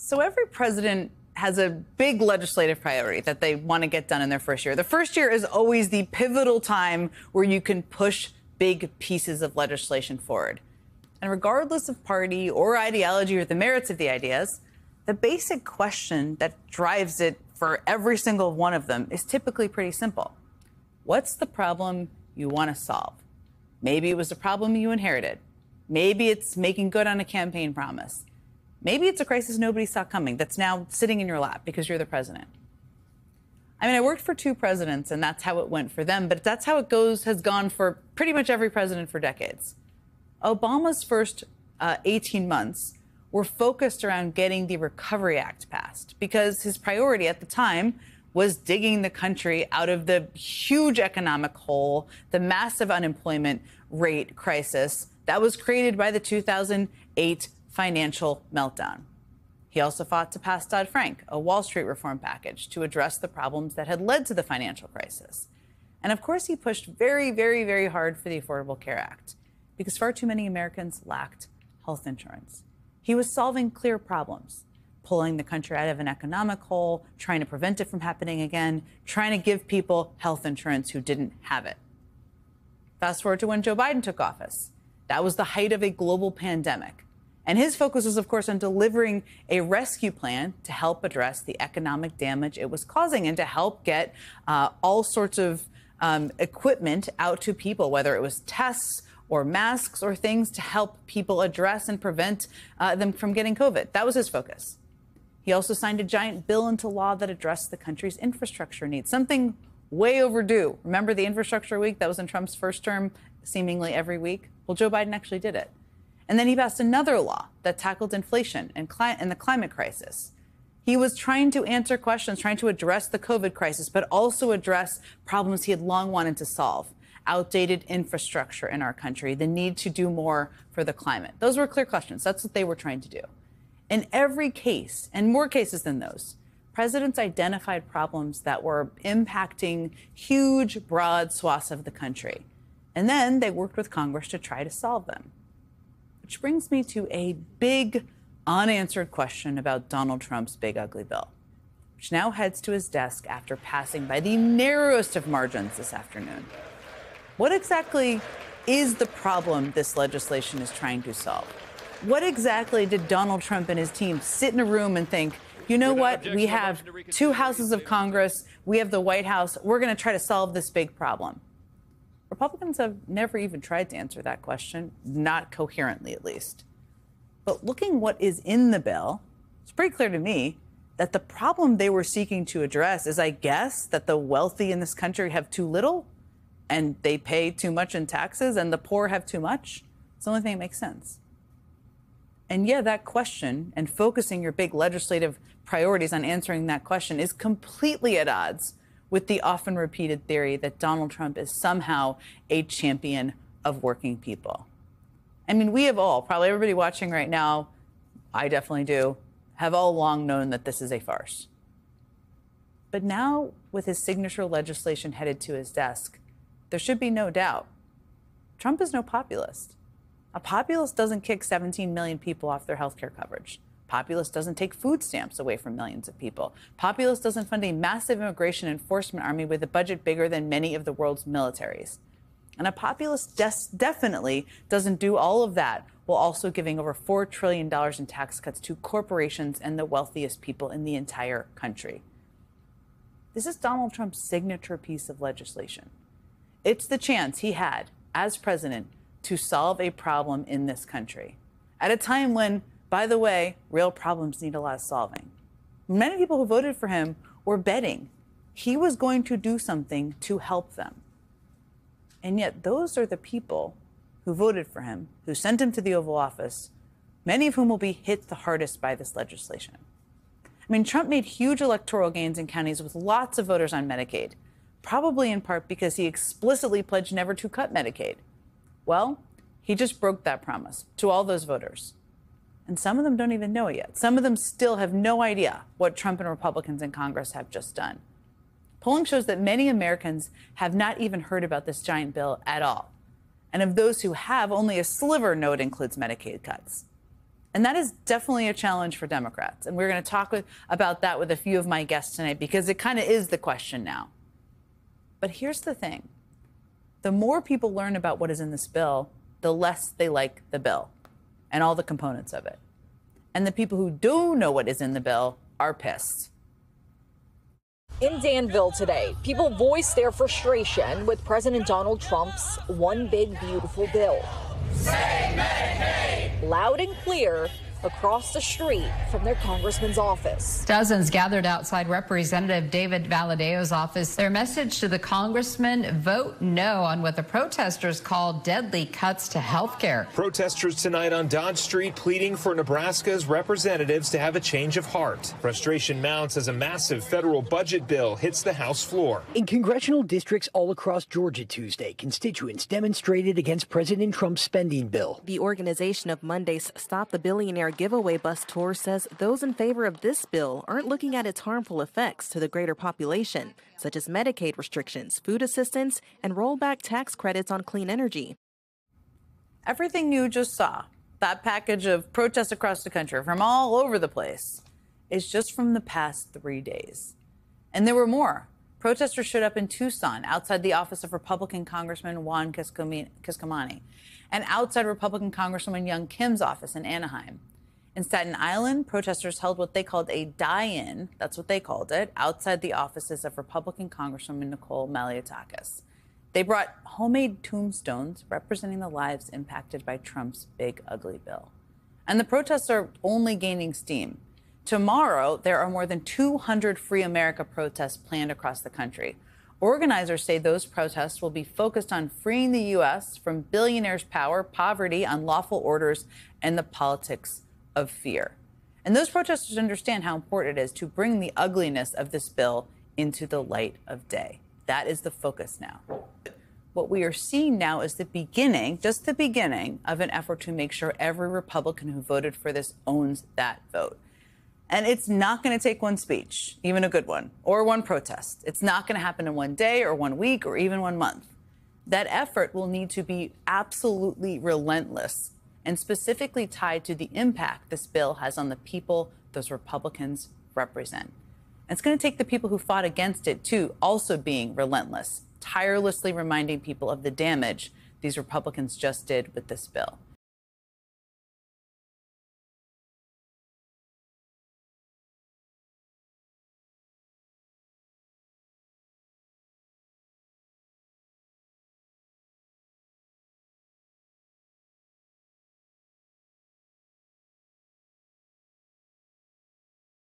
So every president has a big legislative priority that they want to get done in their first year. The first year is always the pivotal time where you can push big pieces of legislation forward. And regardless of party or ideology or the merits of the ideas, the basic question that drives it for every single one of them is typically pretty simple. What's the problem you want to solve? Maybe it was a problem you inherited. Maybe it's making good on a campaign promise. Maybe it's a crisis nobody saw coming that's now sitting in your lap because you're the president. I mean, I worked for two presidents, and that's how it went for them, but that's how it has gone for pretty much every president for decades. Obama's first 18 months were focused around getting the Recovery Act passed because his priority at the time was digging the country out of the huge economic hole, the massive unemployment rate crisis that was created by the 2008 financial meltdown. He also fought to pass Dodd-Frank, a Wall Street reform package, to address the problems that had led to the financial crisis. And of course, he pushed very, very, very hard for the Affordable Care Act because far too many Americans lacked health insurance. He was solving clear problems, pulling the country out of an economic hole, trying to prevent it from happening again, trying to give people health insurance who didn't have it. Fast forward to when Joe Biden took office. That was the height of a global pandemic. And his focus was, of course, on delivering a rescue plan to help address the economic damage it was causing and to help get all sorts of equipment out to people, whether it was tests or masks or things to help people address and prevent them from getting COVID. That was his focus. He also signed a giant bill into law that addressed the country's infrastructure needs, something way overdue. Remember the infrastructure week that was in Trump's first term, seemingly every week? Well, Joe Biden actually did it. And then he passed another law that tackled inflation and the climate crisis. He was trying to answer questions, trying to address the COVID crisis, but also address problems he had long wanted to solve. Outdated infrastructure in our country, the need to do more for the climate. Those were clear questions. That's what they were trying to do. In every case, and more cases than those, presidents identified problems that were impacting huge, broad swaths of the country. And then they worked with Congress to try to solve them. Which brings me to a big unanswered question about Donald Trump's big ugly bill, which now heads to his desk after passing by the narrowest of margins this afternoon. What exactly is the problem this legislation is trying to solve? What exactly did Donald Trump and his team sit in a room and think, you know what, we have two houses of Congress, we have the White House, we're going to try to solve this big problem? Republicans have never even tried to answer that question, not coherently at least. But looking what is in the bill, it's pretty clear to me that the problem they were seeking to address is, I guess, that the wealthy in this country have too little and they pay too much in taxes and the poor have too much. It's the only thing that makes sense. And yeah, that question and focusing your big legislative priorities on answering that question is completely at odds with the often repeated theory that Donald Trump is somehow a champion of working people. I mean, we have all, probably everybody watching right now, I definitely do, have all long known that this is a farce. But now, with his signature legislation headed to his desk, there should be no doubt. Trump is no populist. A populist doesn't kick 17 million people off their health care coverage. Populist doesn't take food stamps away from millions of people. Populist doesn't fund a massive immigration enforcement army with a budget bigger than many of the world's militaries. And a populist definitely doesn't do all of that while also giving over $4 trillion in tax cuts to corporations and the wealthiest people in the entire country. This is Donald Trump's signature piece of legislation. It's the chance he had, as president, to solve a problem in this country at a time when, by the way, real problems need a lot of solving. Many people who voted for him were betting he was going to do something to help them. And yet those are the people who voted for him, who sent him to the Oval Office, many of whom will be hit the hardest by this legislation. I mean, Trump made huge electoral gains in counties with lots of voters on Medicaid, probably in part because he explicitly pledged never to cut Medicaid. Well, he just broke that promise to all those voters. And some of them don't even know it yet. Some of them still have no idea what Trump and Republicans in Congress have just done. Polling shows that many Americans have not even heard about this giant bill at all. And of those who have, only a sliver know it includes Medicaid cuts. And that is definitely a challenge for Democrats. And we're going to talk about that with a few of my guests tonight, because it kind of is the question now. But here's the thing. The more people learn about what is in this bill, the less they like the bill and all the components of it. And the people who do know what is in the bill are pissed. In Danville today, people voiced their frustration with President Donald Trump's One Big Beautiful Bill. Save Medicaid! Loud and clear across the street from their congressman's office. Dozens gathered outside Representative David Valledeo's office. Their message to the congressman: vote no on what the protesters call deadly cuts to health care. Protesters tonight on Dodge Street pleading for Nebraska's representatives to have a change of heart. Frustration mounts as a massive federal budget bill hits the House floor. In congressional districts all across Georgia Tuesday, constituents demonstrated against President Trump's spending bill. The organization of Monday's Stop the Billionaire giveaway bus tour says those in favor of this bill aren't looking at its harmful effects to the greater population, such as Medicaid restrictions, food assistance, and rollback tax credits on clean energy. Everything you just saw, that package of protests across the country from all over the place, is just from the past 3 days. And there were more. Protesters showed up in Tucson outside the office of Republican Congressman Juan Kiscomani and outside Republican Congresswoman Young Kim's office in Anaheim. In Staten Island, protesters held what they called a die-in, that's what they called it, outside the offices of Republican Congresswoman Nicole Malliotakis. They brought homemade tombstones representing the lives impacted by Trump's big, ugly bill. And the protests are only gaining steam. Tomorrow, there are more than 200 Free America protests planned across the country. Organizers say those protests will be focused on freeing the U.S. from billionaires' power, poverty, unlawful orders, and the politics of fear. And those protesters understand how important it is to bring the ugliness of this bill into the light of day. That is the focus now. What we are seeing now is the beginning, just the beginning, of an effort to make sure every Republican who voted for this owns that vote. And it's not going to take one speech, even a good one, or one protest. It's not going to happen in one day or 1 week or even 1 month. That effort will need to be absolutely relentless and specifically tied to the impact this bill has on the people those Republicans represent. And it's going to take the people who fought against it, too, also being relentless, tirelessly reminding people of the damage these Republicans just did with this bill.